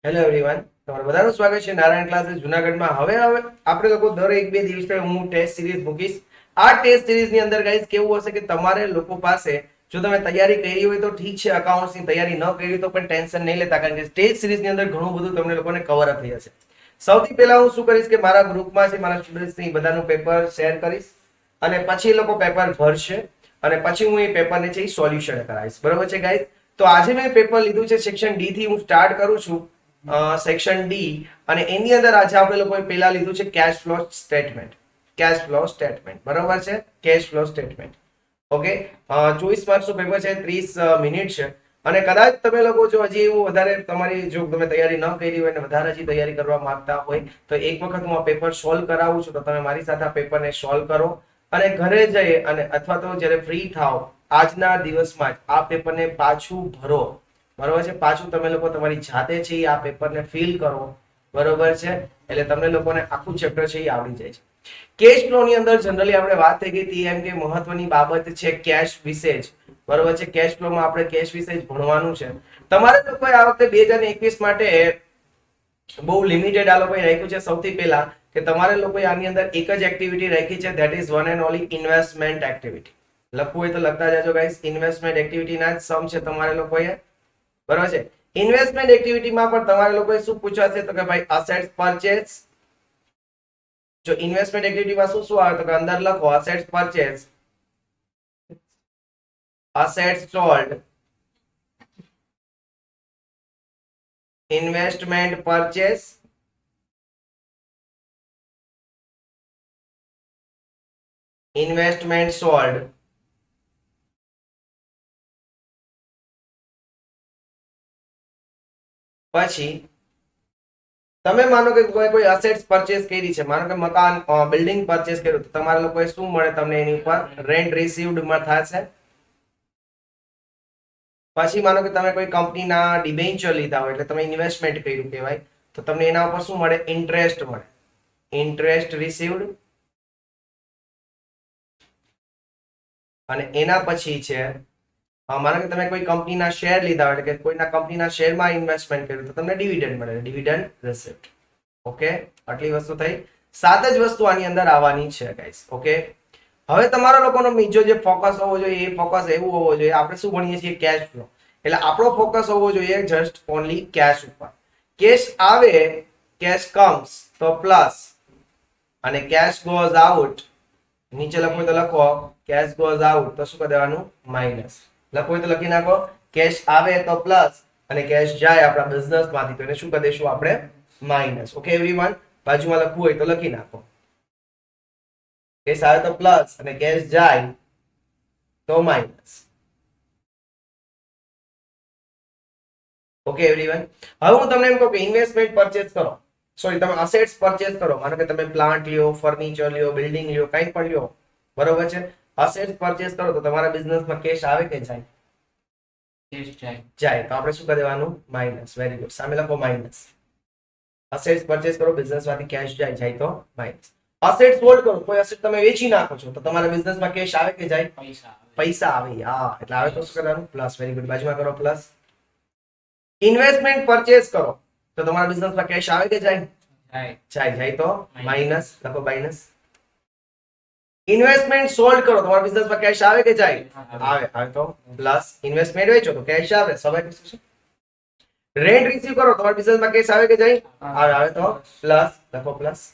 Hello everyone, તમારું બધાનું સ્વાગત છે નારાયણ ક્લાસીસ જુનાગઢમાં. હવે આપણે લોકો દર એક બે દિવસે હું ટેસ્ટ સિરીઝ મૂકીશ. આ ટેસ્ટ સિરીઝની અંદર ગાઈસ કેવું હશે કે તમારે લોકો પાસે જો તમે તૈયારી કરી હોય તો ઠીક છે, અકાઉન્ટ્સની તૈયારી ન કરી તો પણ ટેન્શન નહીં લેતા, કારણ કે ટેસ્ટ સિરીઝની અંદર ઘણું બધું તમને લોકોને કવર અપ થઈ જશે. સૌથી પહેલા હું શું કરીશ કે મારા ગ્રુપમાં છે મારા સ્ટુડન્ટ્સની બધાનું પેપર શેર કરીશ અને પછી એ લોકો પેપર ભરશે અને પછી હું એ પેપરને છે એ સોલ્યુશન કરાવીશ. બરોબર છે ગાઈસ? તો આજે મેં પેપર લીધું છે સેક્શન ડી થી. હું સ્ટાર્ટ કરું છું સેક્શન ડી અને એની અંદર આજે આપણે લોકોએ પહેલા લીધું છે cash flow statement. Cash flow statement બરોબર છે, કેશ ફ્લો સ્ટેટમેન્ટ. ઓકે, 24 માર્ક્સનું પેપર છે, 30 મિનિટ છે અને કદાચ તમે લોકો જો હજી એવું વધારે તમારી જો તમે તૈયારી ન કરી હોય અને વધારે હજી તૈયારી કરવા માંગતા હોય તો એક વખત હું આ પેપર સોલ્વ કરાવું છું, તો તમે મારી સાથે આ પેપરને સોલ્વ કરો અને ઘરે જઈ અને અથવા તો જ્યારે ફ્રી થાવ આજના દિવસમાં જ આ પેપરને પાછું ભરો. બરોબર છે? પાછું તમે લોકો તમારી જાતે છે આ પેપરને ફિલ કરો. બરોબર છે? એટલે તમને લોકોને આખું ચેપ્ટર છે એ આવડી જાય છે. કેશ ફ્લો ની અંદર જનરલી આપણે વાત થઈ ગઈ હતી એમ કે મહત્વની બાબત છે કેશ વિશે જ. બરોબર છે? કેશ ફ્લો માં આપણે કેશ વિશે જ ભણવાનું છે. તમારે લોકોએ આ વખતે 2021 માટે બહુ લિમિટેડ આ લોકોએ રાખ્યું છે. સૌથી પહેલા કે તમારે લોકોએ આની અંદર એક જ એક્ટિવિટી રાખી છે, that is one and only investment activity. લખવું હોય તો લખતા જાજો ગાઈસ. ઇન્વેસ્ટમેન્ટ એક્ટિવિટીના જ સમ છે તમારે લોકોએ. બરોબર છે? ઇન્વેસ્ટમેન્ટ એક્ટિવિટીમાં પણ તમારે લોકોએ શું પૂછાશે તો કે ભાઈ અસેટ્સ પરચેસ. જો ઇન્વેસ્ટમેન્ટ એક્ટિવિટીમાં શું શું આવે તો કે અંદર લખો assets purchase, assets sold, investment purchase, investment sold. પછી તમે માનો કે કોઈ અસેટ્સ પરચેસ કરી છે, માનો કે મકાન બિલ્ડિંગ પરચેસ કર્યું તો તમારા લોકોએ શું મળે તમને એની ઉપર રેન્ટ રિસીવ્ડ થશે. પછી માનો કે તમે કોઈ કંપનીના ડિબેન્ચર લીધા હોય એટલે તમે ઇન્વેસ્ટમેન્ટ કર્યું કહેવાય, તો તમને એના ઉપર શું મળે? ઇન્ટરેસ્ટ મળે, ઇન્ટરેસ્ટ રિસીવ્ડ. અને એના પછી છે માનો કે તમે કોઈ કંપનીના શેર લીધા હોય એટલે કે કોઈના કંપનીના શેરમાં ઇન્વેસ્ટમેન્ટ કર્યું તો તમને ડિવિડન્ડ મળે, ડિવિડન્ડ રિસિપ્ટ. ઓકે, આટલી વસ્તુ થઈ. 7 જ વસ્તુ આની અંદર આવવાની છે ગાઈસ. ઓકે, હવે તમારા લોકોનો બીજો જે ફોકસ હોવો જોઈએ એ ફોકસ એવું હોવો જોઈએ, આપણે શું ભણીએ છીએ? Cash flow. એટલે આપણો ફોકસ હોવો જોઈએ જસ્ટ ઓનલી કેશ ઉપર. કેશ આવે, કેશ કમ્સ તો પ્લસ અને કેશ ગોઝ આઉટ. નીચે લખો તો લખો કેશ ગોઝ આઉટ તો શું કરી દેવાનું? માઇનસ. લખો તો લખી નાખો કેશ આવે તો પ્લસ અને કેશ જાય આપણા બિઝનેસ માંથી તો એને શું કરી દઈશું આપણે? માઇનસ. ઓકે એવરીવન, બાજુમાં લખવું હોય તો લખી નાખો કેશ આવે તો પ્લસ અને કેશ જાય તો માઇનસ. ઓકે એવરીવન, હવે હું તમને એમ કહું કે ઇન્વેસ્ટમેન્ટ પરચેસ કરો, સોરી તમે અસેટ્સ પરચેસ કરો, માનો કે તમે પ્લાન્ટ લ્યો, ફર્નિચર લ્યો, બિલ્ડિંગ લ્યો, કંઈ પણ લ્યો. બરોબર છે? અસેટ્સ પરચેસ કરો તો તમારા બિઝનેસમાં કેશ આવે કે જાય? જાય. તો આપણે શું કરી દેવાનું? માઇનસ. વેરી ગુડ, સામે લખો માઇનસ. અસેટ્સ પરચેસ કરો, બિઝનેસમાંથી કેશ જાય, જાય તો માઇનસ. અસેટ્સ હોલ્ડ કરો, કોઈ અસેટ તમે વેચી નાખો છો તો તમારા બિઝનેસમાં કેશ આવે કે જાય? પૈસા આવે. હા, એટલે આવે તો શું કરવાનું? પ્લસ. વેરી ગુડ, બાજુમાં કરો પ્લસ. ઇન્વેસ્ટમેન્ટ પરચેસ કરો તો તમારા બિઝનેસમાં કેશ આવે કે જાય? જાય. જાય તો માઇનસ. લખો માઇનસ. ઇન્વેસ્ટમેન્ટ સોલ્ડ કરો, તમારા બિઝનેસમાં કેશ આવે કે જાય? આવે. આવે તો પ્લસ. ઇન્વેસ્ટમેન્ટ વેચો તો કેશ આવે, સ્વાભાવિક છે. રેન્ટ રિસીવ કરો, તમારા બિઝનેસમાં કેશ આવે કે જાય? આવે. આવે તો પ્લસ. લખો પ્લસ.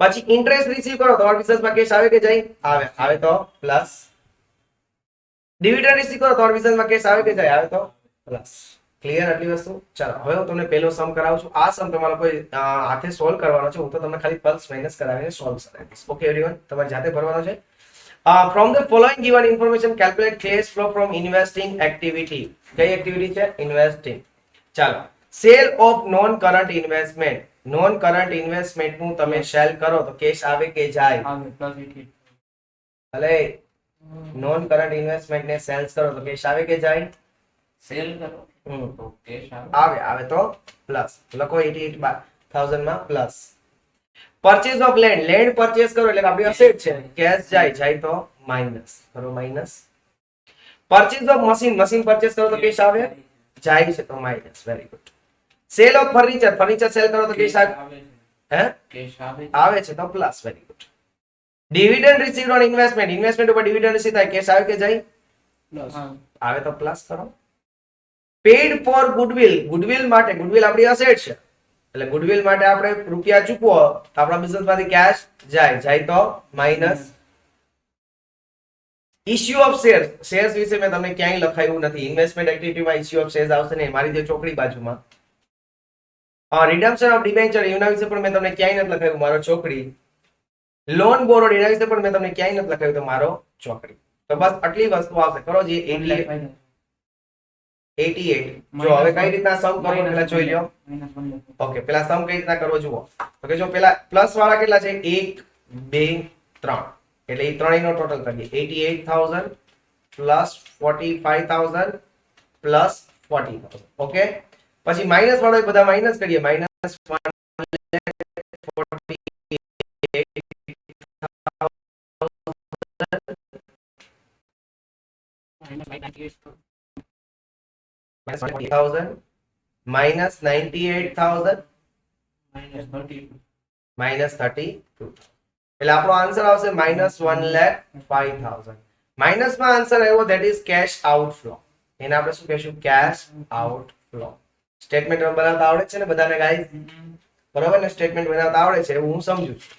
પછી ઇન્ટરેસ્ટ રિસીવ કરો, તમારા બિઝનેસમાં કેશ આવે કે જાય? આવે. આવે તો પ્લસ. ડિવિડન્ડ રિસીવ કરો, તમારા બિઝનેસમાં કેશ આવે કે જાય? આવે તો પ્લસ. ક્લિયર આટલી વસ્તુ? ચાલો હવે હું તમને પહેલો સમ કરાવું છું. આ સમ તમારે કોઈ હાથે સોલ્વ કરવાનો છે, હું તો તમને ખાલી પ્લસ માઇનસ કરાવીને સોલ્વ કરાવીશ. ઓકે એવરીવન, તમારે જાતે ભરવાનો છે. From the following given information calculate cash flow from investing activity. કઈ એક્ટિવિટી છે? ઇન્વેસ્ટિંગ. ચાલો, cell of non current investment. Non current investment નું તમે સેલ કરો તો કેશ આવે કે જાય? ભલે નોન કરન્ટ ઇન્વેસ્ટમેન્ટ ને સેલ્સ કરો તો કેશ આવે કે જાય? સેલ કરો તો કેશ આવે. આવે તો પ્લસ. લખો 88,000 માં plus. Purchase of land, land purchase કરો એટલે આપણી અસેટ છે, કેશ જાય, જાય તો માઇનસ. કરો minus. Purchase of machine, machine purchase કરો તો કેશ આવે? જાય છે તો minus. Very good. Cell of furniture, furniture cell કરો તો કેશ આવે છે. હે કેશ આવે છે. આવે છે તો plus. Very good. Dividend received on investment, investment ઉપર ડિવિડન્ડ રિસીવ થાય, કેશ આવે કે જાય? પ્લસ હા. આવે તો પ્લસ કરો. પેડ ફોર ગુડવિલ, ગુડવિલ માટે, ગુડવિલ આપણી અસેટ છે એટલે ગુડવિલ માટે આપણે રૂપિયા ચૂકવો તો આપણા બિઝનેસ માંથી કેશ જાય, જાય તો minus. Issue of shares, shares વિશે મેં તમને ક્યાંય લખાયું નથી. ઇન્વેસ્ટમેન્ટ એક્ટિવિટીમાં ઇશ્યુ ઓફ શેર્સ આવશે નહીં, મારી જે ચોકડી બાજુમાં. રિડમ્પશન ઓફ ડિબેન્ચર, એના વિશે પણ મેં તમને ક્યાંય નથી લખાયું, મારો ચોકડી. લોન બોરોડ, એના વિશે પણ મેં તમને ક્યાંય નથી લખાયું, તો મારો ચોકડી. તો બસ આટલી વસ્તુ આવશે. કરો જે 88. જો હવે કઈ રીતના સમ કરવો પેલા જોઈ લો. ઓકે, પેલા સમ કઈ રીતના કરવો જુઓ. તો કે જો પેલા પ્લસ વાળા કેટલા છે? 1 2 3, એટલે એ ત્રણેયનો ટોટલ કરીએ. 88,000 પ્લસ 45,000 પ્લસ 40,000. ઓકે, પછી માઇનસ વાળો એ બધા માઇનસ કરીએ. માઇનસ 40,000 માઇનસ 98,000 માઇનસ 32, એટલે આપણો આન્સર આવશે માઇનસ 1,05,000. માઇનસમાં આન્સર આવ્યો, ધેટ ઇઝ કેશ આઉટફ્લો. એને આપણે શું કહેશું? Cache outflow. સ્ટેટમેન્ટ બનાવતા આવડે છે ને બધાને ગાઈસ? બરાબર ને? સ્ટેટમેન્ટ બનાવતા આવડે છે એવું હું સમજુ છું.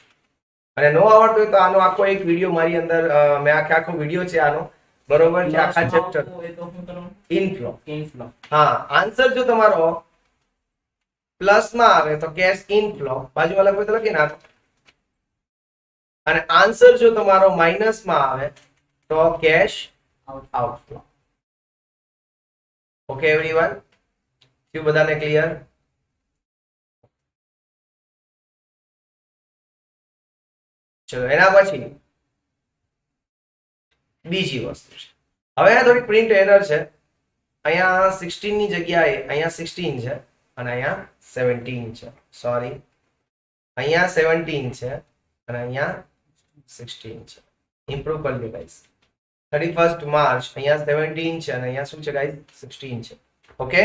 અને નો આવડતું હોય તો આનો આખો એક વિડિયો મારી અંદર મેં આખો વિડિયો છે આનો, બરોબર છે, આખા ચેપ્ટર ઇનફ્લો. હા, આન્સર જો તમારો પ્લસ માં આવે તો કેશ ઇનફ્લો, બાજુમાં લખો તો લખી નાખો. અને આન્સર જો તમારો માઇનસ માં આવે તો કેશ આઉટફ્લો. ઓકે એવરીવન, શું બધાને ક્લિયર? ચલો એના પછી બીજી વસ્તુ છે. હવે આ થોડી પ્રિન્ટ એરર છે. અહીંયા 16 ની જગ્યાએ અહીંયા 16 છે અને અહીંયા 17 છે. સોરી, અહીંયા 17 છે અને અહીંયા 16 છે. ઇમ્પ્રૂવ કરી લો ગાઈસ. 31st માર્ચ અહીંયા 17 છે અને અહીંયા શું છે ગાઈસ? 16 છે. ઓકે,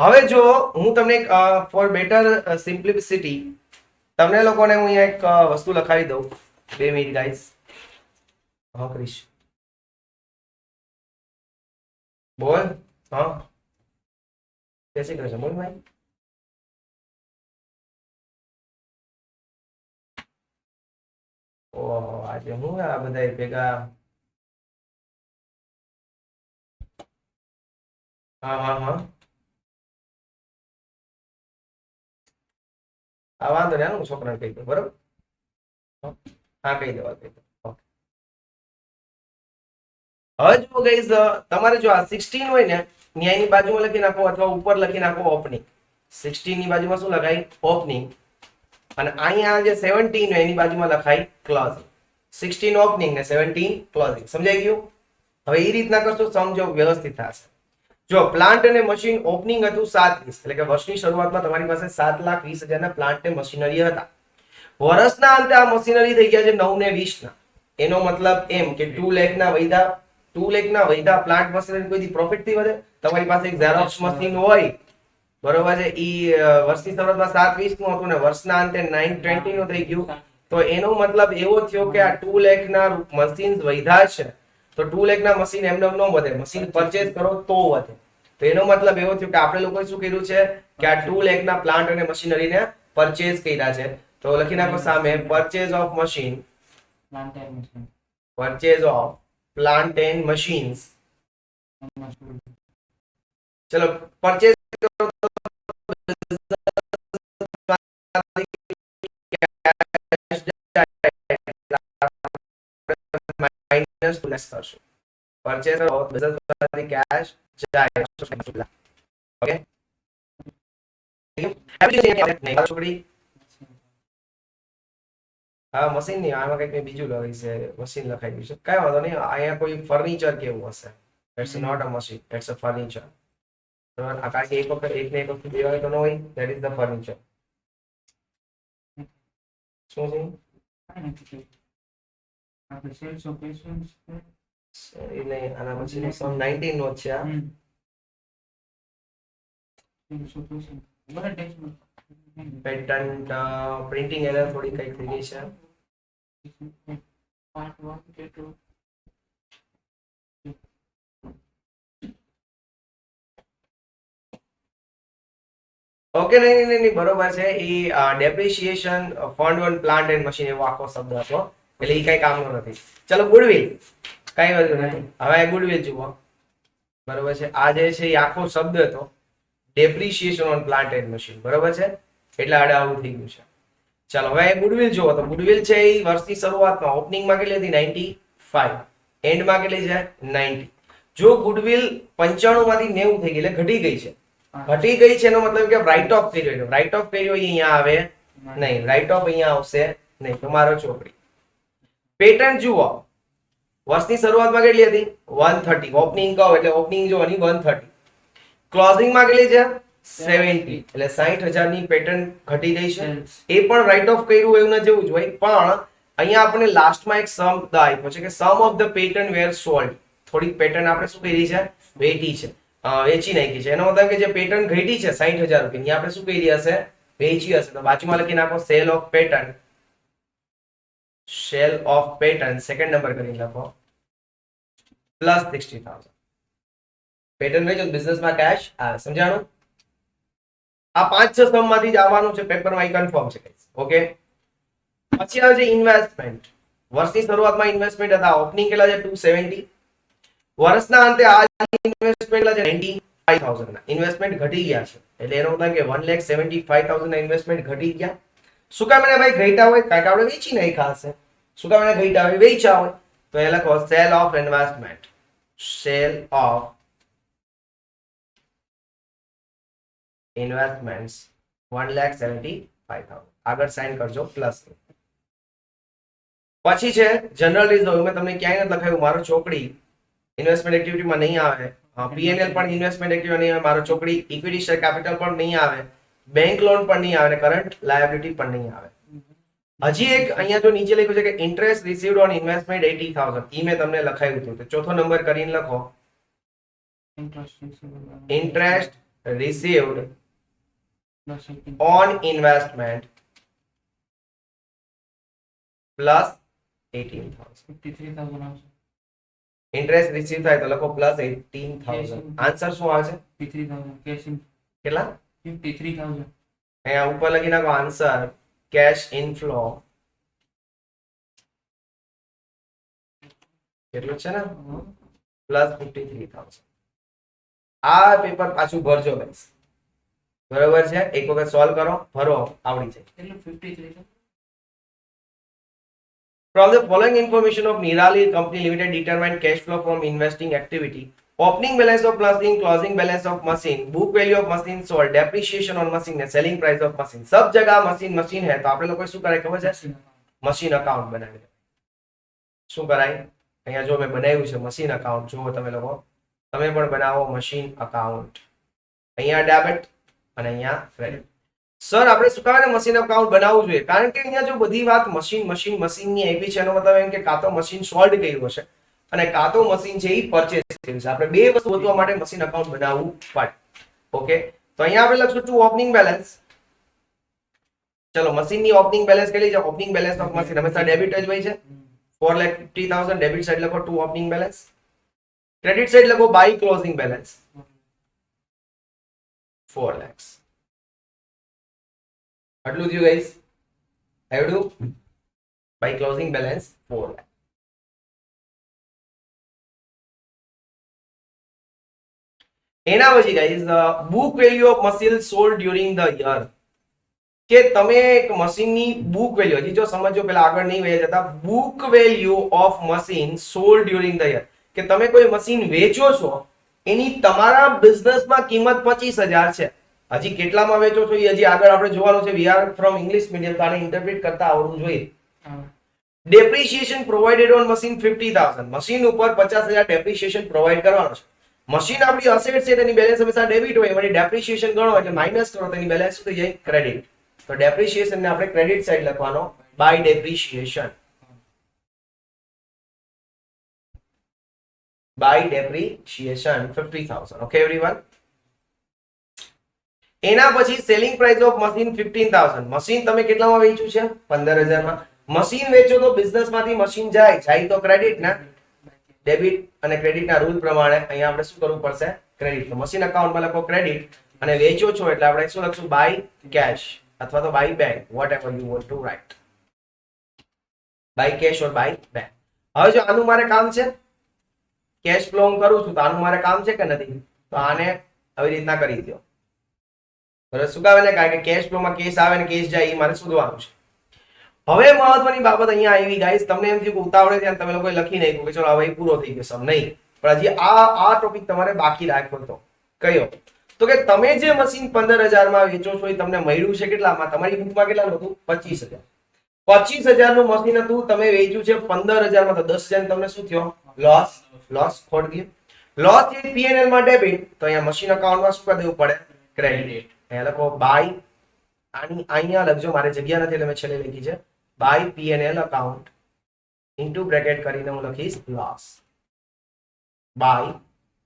હવે જો હું તમને ફોર બેટર સિમ્પ્લિસિટી તમને લોકોને હું અહીંયા એક વસ્તુ લખાવી દઉં. 2 મિનિટ ગાઈસ. હા ક્રિશ બોલ. હા જય શ્રી કૃષ્ણ. બોલ ભાઈ. ઓહો, આજે હું આ બધા ભેગા. હા હા હા, આ વાંધો નહીં, હું છોકરાને કહી દઉં. બરોબર, હા કહી દેવા, કહી દઉં. હવે જો ગાઈસ, તમારે જો આ 16 હોય ને ન્યાયની બાજુમાં લખી નાખો અથવા ઉપર લખી નાખો ઓપનિંગ. 16 ની બાજુમાં શું લખાય? ઓપનિંગ. અને અહીંયા જે 17 હોય એની બાજુમાં લખાય ક્લોઝિંગ. 16 ઓપનિંગ ને 17 ક્લોઝિંગ. સમજાઈ ગયું? હવે એ રીતના કરશો, સમજો વ્યવસ્થિત થશે. જો પ્લાન્ટ અને મશીન ઓપનિંગ હતું 7,20, એટલે કે વર્ષની શરૂઆતમાં તમારી પાસે 7,20,000 ના પ્લાન્ટ અને મશીનરી હતા. વર્ષના અંતે આ મશીનરી થઈ ગયા છે 9,20 ના. એનો મતલબ એમ કે 2 લાખ ના વૈધા 2 લાખ ના વૈધા પ્લાન્ટ મશીનરી કોઈથી પ્રોફિટ થી વધે. તમારી પાસે એક ઝેરોક્સ મશીન હોય, બરોબર છે, ઈ વર્ષની શરૂઆતમાં 7,20 નું હતું ને વર્ષના અંતે 9,20 નું થઈ ગયું. તો એનો મતલબ એવો થયો કે આ 2 લાખ ના મશીન વૈધા છે. તો 2 લાખ ના મશીન એમને ન વધે, મશીન પરચેઝ કરો તો વધે. તો એનો મતલબ એવો થયો કે આપણે લોકોએ શું કર્યું છે કે આ 2 લાખ ના પ્લાન્ટ અને મશીનરીને પરચેઝ કર્યા છે. તો લખી નાખો સામે purchase of machine, purchase of plant and machines. ચલો પરચેઝ માઇનસ પ્લસ કરશો. પરચેઝ ઓફ બિઝનેસ માંથી કેશ જાય. ઓકે, છોકરી. હા મશીન નહીં, આમાં કંઈક બીજું લખાય છે, મશીન લખાઈ ગયું છે. કઈ વાંધો નહીં, અહીંયા કોઈ ફર્નિચર કેવું હશે. It's not a machine, it's a furniture. બરાબર, આ કારણ કે એક વખત એક ને એક વસ્તુ દેવાય તો ન હોય, ધેટ ઇઝ ધ ફર્નિચર. શું છે? એ નહીં, આના પછી સમ 19 નો છે. પેટન્ટ પ્રિન્ટિંગ એરર થોડી કઈ થઈ ગઈ છે. ઓકે, નહીં બરોબર છે. એ depreciation fund on plant and machine એવો આખો શબ્દ હતો, એટલે એ કઈ કામનો નથી. ચલો ગુડવિલ, કઈ વાંધો નથી. હવે ગુડવિલ જુઓ, બરોબર છે. આ જે છે એ આખો શબ્દ હતો depreciation on plant and machine, બરોબર છે. એટલે આડે આવું થઈ ગયું છે. ચાલો હવે ગુડવિલ જુઓ, તો ગુડવિલ છે એ વર્ષની શરૂઆતમાં ઓપનિંગમાં કેટલી હતી 95, એન્ડમાં કેટલી છે 90. જો ગુડવિલ 95 માંથી 90 થઈ ગઈ એટલે ઘટી ગઈ છે. ઘટી ગઈ છે એનો મતલબ કે રાઇટ ઓફ કર્યો. રાઇટ ઓફ કર્યો અહીંયા આવે નહીં, રાઇટ ઓફ અહીંયા આવશે નહીં. તમારો ચોપડી પેટર્ન જુઓ, વર્ષની શરૂઆતમાં કેટલી હતી 130, ઓપનિંગ કહો એટલે ઓપનિંગ જોવાની 130, ક્લોઝિંગમાં કેટલી છે 70, એટલે 60,000 ની પેટર્ન ઘટી ગઈ છે. એ પણ રાઇટ ઓફ કર્યું એવું ન જેવું જ હોય, પણ અહીંયા આપણે લાસ્ટમાં એક સમ આપ્યો છે કે some of the pattern were sold. થોડીક પેટર્ન આપણે શું કરી છે વેચી છે, વેચી નાખી છે. એનો મતલબ કે જે પેટર્ન ઘટી છે 60,000 રૂપિયા, આપણે શું કરી હશે વેચી હશે. તો બાજુમાં લખી નાખો cell of pattern, cell of pattern second number કરી લખો પ્લસ 60,000. પેટર્ન વેચો બિઝનેસમાં કેશ આવે, સમજાણું? આ 5-6 સમ માંથી જ આવવાનું છે પેપરમાં, એ કન્ફર્મ છે. ઓકે, પછી આવે છે ઇન્વેસ્ટમેન્ટ. વર્ષની શરૂઆતમાં ઇન્વેસ્ટમેન્ટ હતા, ઓપનિંગ કેટલા છે 270, વર્ષના અંતે આ ઇન્વેસ્ટમેન્ટ કેટલા છે 95,000 ના. ઇન્વેસ્ટમેન્ટ ઘટી ગયા છે, એટલે એનો મતલબ કે 1,75,000 ના ઇન્વેસ્ટમેન્ટ ઘટી ગયા. શું કામ એને ભાઈ ઘટ્યા હોય? કારણ કે આપણે વેચી નહીં ખાશે. શું કામ એને ઘટ્યા હોય? વેચ્યા હોય. તો એ લખો cell of investment, cell of investments 1,75,000. આગળ સાઇન કરજો પ્લસ. પછી છે જનરલ રિઝર્વ. મેં તમને ક્યાંય નથી લખાયું, મારો ચોકડી ઇન્વેસ્ટમેન્ટ એક્ટિવિટીમાં નહીં આવે, પીએનએલ પણ ઇન્વેસ્ટમેન્ટ એક્ટિવિટી નહીં આવે, મારો ચોકડી ઇક્વિટી શેર કેપિટલ પણ નહીં આવે, બેંક લોન પણ નહીં આવે અને કરંટ લાયબિલિટી પણ નહીં આવે. હજી એક અહીંયા જો નીચે લખ્યું છે કે ઇન્ટરેસ્ટ રિસીવ્ડ ઓન ઇન્વેસ્ટમેન્ટ 80,000, ઈ મેં તમને લખાયું હતું. તો ચોથો નંબર કરીને લખો interest received on investment plus 18,000. Interest receive થાય તો લખો પ્લસ 18,000. આન્સર શું આવે છે 53,000. કેટલા? 53,000. અહીંયા ઉપર લખી નાખો આન્સર કેશ ઇનફ્લો કેટલું છે ને પ્લસ 53,000. આ પેપર પાછું ભરજો ગાઈસ, બરોબર છે? એક વખત સોલ્વ કરો, ભરો, આવડી જાય. એટલે 53,000. From the following information of Nirali Company Limited determine cash flow from investing activity: opening balance of machine, closing balance of machine, book value of machine sold, depreciation on machine, selling price of machine. सब जगह machine machine है, तो આપણે લોકો શું કરાય ખબર છે? મશીન અકાઉન્ટ બનાવી દે. શું કરાય? અહીંયા જો મેં બનાવ્યું છે મશીન અકાઉન્ટ, જો તમે લોકો તમે પણ બનાવો મશીન અકાઉન્ટ. અહીંયા ડેબિટ અને અહીંયા ક્રેડિટ. સર આપણે શું કામ મશીન અકાઉન્ટ બનાવવું જોઈએ? કારણ કે અહીંયા જો બધી વાત મશીન મશીન મશીન ની આવી છે, એનો મતલબ એમ કે કાં તો મશીન સોલ્ડ કર્યું હશે અને કાં તો મશીન છે એ પરચેસ કર્યું છે. આપણે બે વસ્તુ ગોતવા માટે મશીન અકાઉન્ટ બનાવવું પડે. ઓકે, તો અહીંયા આપણે લખશું ટુ ઓપનિંગ બેલેન્સ. ચલો મશીન ની ઓપનિંગ બેલેન્સ કેટલી છે? ઓપનિંગ બેલેન્સ ઓફ મશીન હંમેશા ડેબિટ જ હોય છે. 4,50,000 ડેબિટ સાઈડ લખો to opening balance. Credit side લખો બાય ક્લોઝિંગ બેલેન્સ 4 lakhs. આટલું થયું ગાઈસ, આવડું બાય ક્લોઝિંગ બેલેન્સ 4 lakh. એના પછી guys book value of machine sold during the year. કે તમે એક મશીનની બુક વેલ્યુ, હજી જો સમજો પેલા આગળ નહીં વહી જતા, book value of machine sold during the year, કે તમે કોઈ મશીન વેચો છો એની તમારા બિઝનેસમાં કિંમત 25,000 છે. હજી કેટલામાં વેચો છો એ હજી આગળ આપણે જોવાનું છે. We are from English medium, તો આને ઇન્ટરપ્રેટ કરતા આવડવું જોઈએ. Depreciation provided on machine 50,000, machine ઉપર 50,000 ડેપ્રિસિએશન પ્રોવાઇડ કરવાનો છે. મશીન આપણી અસેટ છે, તેની બેલેન્સ હંમેશા ડેબિટ હોય, એમાંથી ડેપ્રિસિએશન ગણો એટલે માઇનસ કરો, તેની બેલેન્સ શું થઈ જાય? ક્રેડિટ. તો ડેપ્રિસિએશન ને આપણે ક્રેડિટ સાઈડ લખવાનો by depreciation, by depreciation 50,000. Okay everyone. એના પછી selling price of machine 15000. Machine તમે કેટલામાં વેચ્યું છે? 15000 માં. મશીન વેચો તો બિઝનેસ માંથી મશીન જાય તો ક્રેડિટ ના ડેબિટ અને ક્રેડિટ ના રૂલ પ્રમાણે અહીંયા આપણે શું કરવું પડશે? ક્રેડિટ. તો મશીન અકાઉન્ટમાં લખો ક્રેડિટ અને વેચો છો એટલે આપણે શું લખશું? બાય કેશ અથવા તો by bank, whatever you want to write. By cash or by bank. હવે જો આનું મારે કામ છે, કેશ ફ્લો હું કરું છું તો આનું મારે કામ છે કે નથી? તો આને આવી રીતના કરી દો. બરાબર? શું કામ? ને કારણ કે કેશ ફ્લોમાં કેશ આવે ને કેશ જાય એ મારે શોધવાનું છે. હવે મહત્વની બાબત અહીંયા આવી ગાઈસ, તમને એમ થયું કે ઉતાવળે ત્યાં તમે લોકોએ લખી નાખ્યું કે ચલો હવે પૂરો થઈ ગયો સમ. નહીં, પણ હજી આ ટોપિક તમારે બાકી રાખ્યો હતો. કયો? તો કે તમે જે મશીન 15000 માં વેચો છો એ તમને મળ્યું છે કેટલામાં? તમારી બુકમાં કેટલાનું હતું? 25000. 25000 નું મશીન હતું, તમે વેચ્યું છે 15000 માં, તો 10000 તમને શું થયો? લોસ ખોટ ગયો. લોસ એ P&L માં ડેબિટ, તો અહીંયા મશીન અકાઉન્ટમાં શું કરી દેવું પડે? ક્રેડિટ. અહીંયા લખો બાય, અહીંયા લખજો, મારે જગ્યા નથી એટલે મેં છેલ્લે લખી છે, by P&L account into bracket કરીને હું લખીશ લોસ. બાય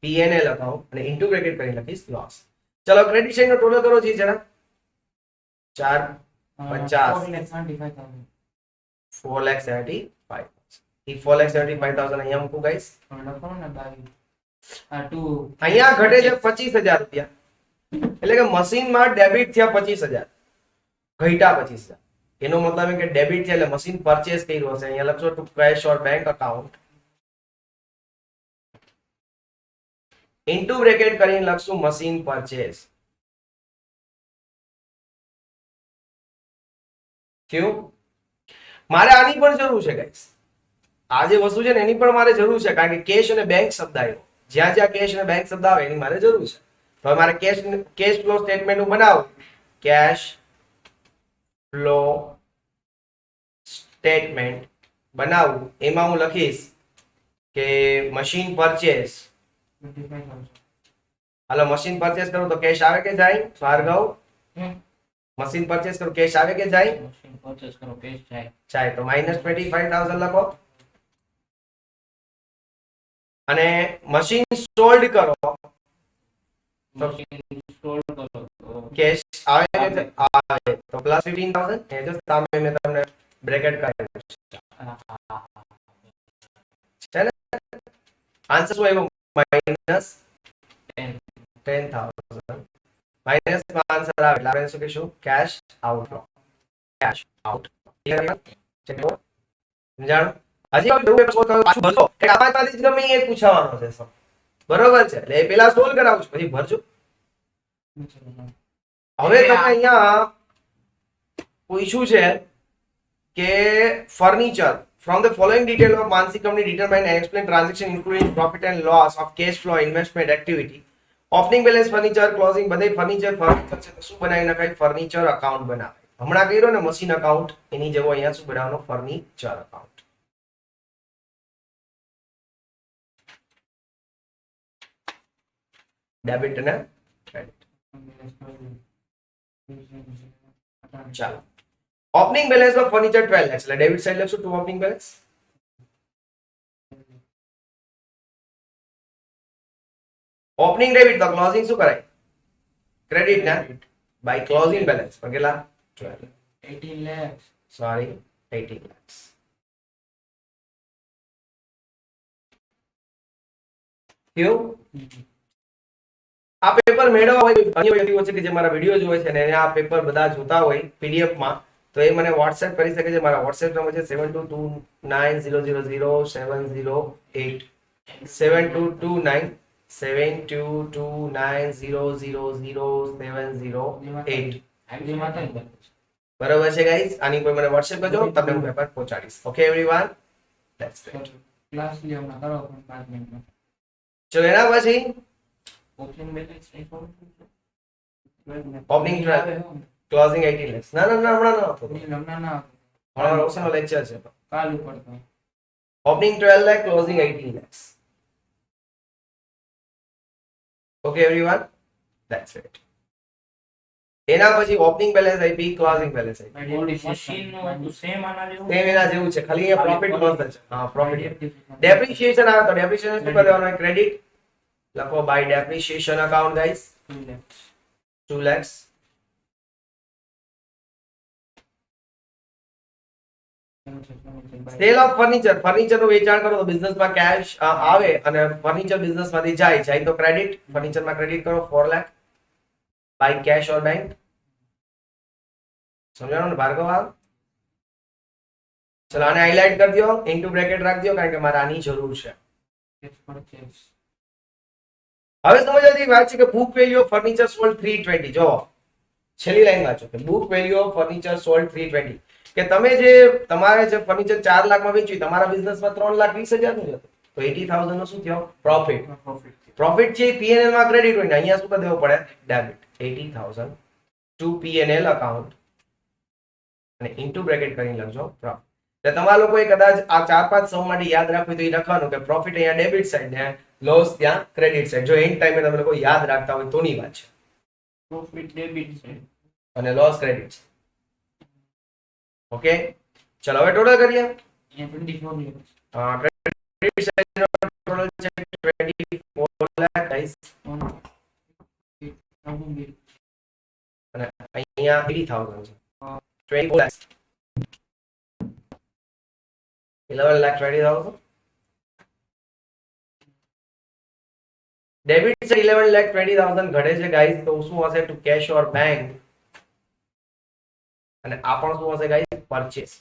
P&L અકાઉન્ટ અને ઇન્ટુ બ્રેકેટ કરીને લખીશ લોસ. ચલો ક્રેડિટ સાઇડ નો ટોટલ કરો જી જરા. 4,50,000. 4,75,000. એ 4,75,000 અહીંયા મૂકું ગાઈસ. અહીંયા ઘટે છે 25,000 રૂપિયા. એટલે કે મશીનમાં ડેબિટ થયા 25,000, ઘટ્યા 25,000. એનો મતલબ કે ડેબિટ છે એટલે મશીન પરચેસ કર્યું હશે. અહીંયા લખજો two cache or bank account into bracket કરીને લખશું મશીન પરચેસ. થયું? મારે આની પણ જરૂર છે ગાઈસ. આ જે વસ્તુ છે ને એની પણ મારે જરૂર છે, કારણ કે કેશ અને બેંક શબ્દ આવ્યો. જ્યાં જ્યાં કેશ અને બેંક શબ્દ આવે એની મારે જરૂર છે. તો મારે કેશ ફ્લો સ્ટેટમેન્ટ હું બનાવું. કેશ ફ્લો સ્ટેટમેન્ટ બનાવું, એમાં હું લખીશ કે મશીન પરચેસ. હાલો, મશીન પરચેસ કરું તો કેશ આવે કે જાય? ભાર્ગવ, મશીન પરચેસ કરું કેશ આવે કે જાય? મશીન પરચેસ કરો કેશ જાય. જાય તો -25,000 લખો. અને મશીન સોલ્ડ કરો મશીન સ્ટોર કરો તો કેશ આવે કે આવે તો +15,000. એ જો સામે મેં તમને બ્રેકેટ કર્યું છે ને. આન્સર શું આવ્યો? -10,000. માઇનસ આન્સર આવે એટલે આપણે શું કહીશું? Cash outflow. Cash out. સમજાણું? હજી પાછું ભરજો કે આમાંથી જ ગમે એ પૂછવાનું છે સર. બરોબર છે? એટલે એ પેલા સોલ્વ કરાવું છું પછી ભરજો. હવે તમે અહીંયા પૂછ્યું છે કે furniture from the following detail of Mansi company determine and explain transaction including profit and loss of cash flow investment activity. Opening balance, furniture, closing, બધે ફર્નિચર છે તો શું બનાવી નખાય? ફર્નિચર અકાઉન્ટ બનાવે. હમણાં કર્યો ને મશીન અકાઉન્ટ, એની જગ્યાએ અહીંયા શું બનાવવાનો? Furniture account. ડેબિટ અને ક્રેડિટ. ચાલો, opening balance of furniture 12 lakhs, એટલે ડેબિટ સાઈડ લખશું to opening balance. Opening debit તો ક્લોઝિંગ શું કરાય? ક્રેડિટ ના બાય ક્લોઝિંગ બેલેન્સ. પણ કેટલા? 12. 18 lakhs. Sorry, 18 lakhs. થયું? આ પેપર મેળવવા હોય અન્ય વ્યક્તિઓ છે કે જે મારા વિડીયો જોવે છે ને એને આ પેપર બધા જોતા હોય પીડીએફ માં, તો એ મને વોટ્સએપ કરી શકે છે. મારા વોટ્સએપ નંબર છે 7229000708 7229000708. આઈડી માં તો બરાબર છે ગાઈસ? આની પર મને વોટ્સએપ કરજો, તમને હું પેપર પહોંચાડીશ. Okay everyone, let's get class લેવામાં કરો પણ 5 મિનિટમાં. ચલો એના પછી opening balance opening closing 18 lakhs. ના ના ના, હમણાં ન હતો. હમણાં ના હમણાં રોશનનો લેક્ચર છે. કાલ ઉપર તો opening 12 lakh, closing 18 lakhs. Okay everyone, that's it. એના પછી ઓપનિંગ બેલેન્સ આપી, ક્લોઝિંગ બેલેન્સ આપી. મશીન નું સેમ આના જેવું સેમ એના જેવું છે, ખાલી એ પ્રોફિટ લોસ છે. હા, પ્રોફિટ. ડેપ્રિસિએશન આવે તો ડેપ્રિસિએશન શું કરી દેવાનું? ક્રેડિટ લખો by depreciation account guys. 2 lakhs. Sale of furniture, furniture નું વેચાણ કરો તો બિઝનેસમાં કેશ આવે અને ફર્નિચર બિઝનેસ માંથી જાય તો ક્રેડિટ, ફર્નિચર માં ક્રેડિટ કરો 4 lakh by cash or bank. સમજાણો ને ભાર્ગવ? ચલો આને હાઇલાઇટ કરી દો, ઇન્ટુ બ્રેકેટ રાખજો કારણ કે મારે આની જરૂર છે. હવે સમજવાની વાત છે કે book value of furniture sold 320. જો છેલ્લી લાઈન વાંચો કે book value of furniture sold 320, કે તમે જે તમારે જે ફર્નિચર 4 લાખમાં વેચ્યું, તમારા બિઝનેસમાં 3,20,000 નું હતું, તો 80,000 નો શું થયો? પ્રોફિટ. પ્રોફિટ છે પીએનએલ માં ક્રેડિટ હોય ને અહીંયા શું કરી દેવો પડે? ડેબિટ. 80,000 ટુ પીએનએલ અકાઉન્ટ અને ઇન્ટુ બ્રેકેટ કરીને લખજો પ્રોફિટ. એટલે તમારા લોકોએ કદાચ આ 4-5 સમ માટે યાદ રાખવું તો એ લખવાનું કે પ્રોફિટ અહીંયા ડેબિટ સાઈડ ને લોસ ત્યાં ક્રેડિટ સાઈડ. જો એન્ડ ટાઈમે તમે લોકો યાદ રાખતા હોય તોની વાત છે. પ્રોફિટ ડેબિટ છે અને લોસ ક્રેડિટ છે. ઓકે, ચલો હવે ટોટલ કરીએ. ક્રેડિટ સાઈડ નો ટોટલ છે 24 લાખ ગાઈસ અને અહીંયા 80,000 છે. 24 લાખ 11,20,000. ડેબિટ છે 11,20,000 ઘટે છે ગાઈસ, તો શું હશે? Two cache or bank. અને આ પણ શું હશે guys? Purchase.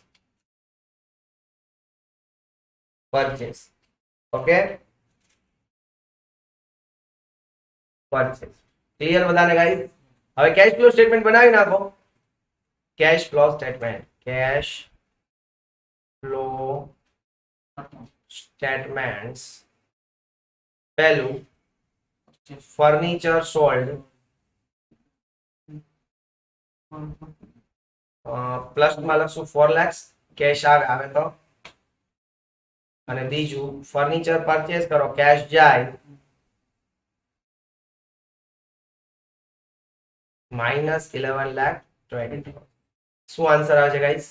Purchase. Okay, purchase. Clear બધાને ગાઈસ? હવે કેશ ફ્લો સ્ટેટમેન્ટ બનાવી નાખો. Cash flow statement, cash flow statements. પહેલું ફર્નિચર સોલ્ડ પ્લસ માં લખશું 4 lakhs કેશ આવે તો, અને બીજું ફર્નિચર પરચેસ કરો, કેશ જાય -11,20,000. શું આન્સર આવે છે ગાઈસ?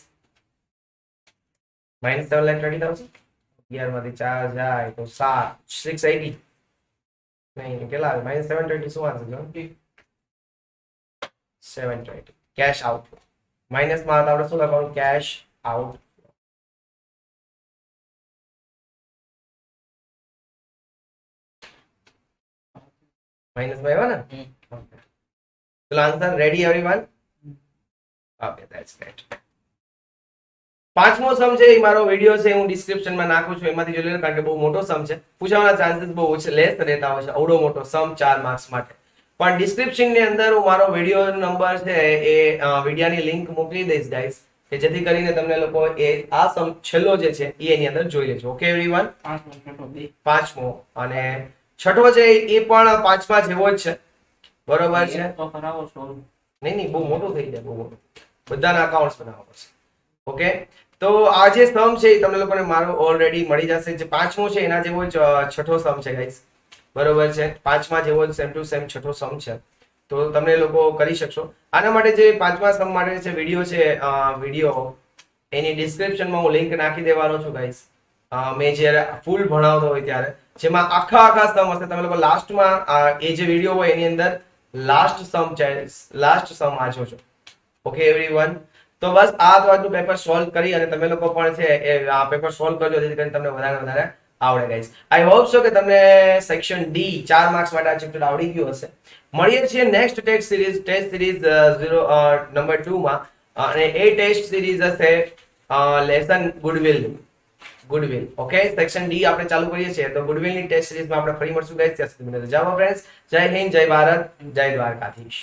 -7,20,000. 11 માંથી 4 જાય તો 680. નહીં કેટલા આવે? -720. શું આન્સર છે? 720. Cache out. માઇનસ માં આપણે શું લખવાનું? Cache out. માઇનસ માં આવ્યા ને? ચલો answer ready everyone? Okay, that's great. પાંચમો સમ છે એ મારો વિડિયો છે, હું ડિસ્ક્રિપ્શનમાં નાખું છું, એમાંથી જોઈ લો કારણ કે બહુ મોટો સમ છે. પૂછવાના ચાન્સીસ બહુ ઓછા લેસ રહેતા હોય છે. અવડો મોટો સમ 4 માર્ક્સ માટે. પણ ડિસ્ક્રિપ્શન ની અંદર હું મારો વિડિયો નંબર છે એ વિડિયાની લિંક મોકલી દઈશ ગાઈસ, કે જેથી કરીને તમને લોકો એ આ સમ છેલ્લો જે છે એ એની અંદર જોઈ લેજો. Okay everyone? પાંચમો અને છઠ્ઠો છે એ પણ પાંચમા જેવો જ છે. બરોબર છે? નહીં બહુ મોટું થઈ જાય, બહુ મોટું. બધાના અકાઉન્ટ્સ બનાવવા પડશે. ઓકે, તો આ જે સમ છે એ તમને લોકોને મારો ઓલરેડી મળી જશે. જે પાંચમો છે એના જેવો જ છઠ્ઠો સમ છે ગાઈસ. બરોબર છે? પાંચમા જેવો જ સેમ ટુ સેમ છઠ્ઠો સમ છે, તો તમે લોકો કરી શકશો. આના માટે જે પાંચમા સમ માટે છે વિડીયો છે, વિડીયો એની ડિસ્ક્રિપ્શનમાં હું લિંક નાખી દેવાનો છું ગાઈસ. મેં જ્યારે ફૂલ ભણાવતો હોય ત્યારે, જેમાં આખા સમ હશે. તમે લોકો લાસ્ટમાં એ જે વિડીયો હોય એની અંદર લાસ્ટ સમ વાંચો છો. Okay everyone? તો બસ આ વાતનું પેપર સોલ્વ કરી અને તમે લોકો પણ છે એ આ પેપર સોલ્વ કરજો, જેથી કરીને તમને વધારે આવડે ગાઈસ. આઈ હોપ સો કે તમને સેક્શન ડી 4 માર્ક્સ માટે આ ચેપ્ટર આવડી ગયું હશે. મળીએ છીએ નેક્સ્ટ ટેસ્ટ સિરીઝ નંબર 2 માં, અને એ ટેસ્ટ સિરીઝ હશે lesson goodwill. Okay, section D આપણે ચાલુ કરીએ છીએ, તો ગુડવિલ ની ટેસ્ટ સિરીઝમાં આપણે ફરી મળશું ગાઈસ. ત્યાં સુધી મને રજા આપો ફ્રેન્ડ્સ. જય હિન્દ, જય ભારત, જય દ્વારકાધીશ.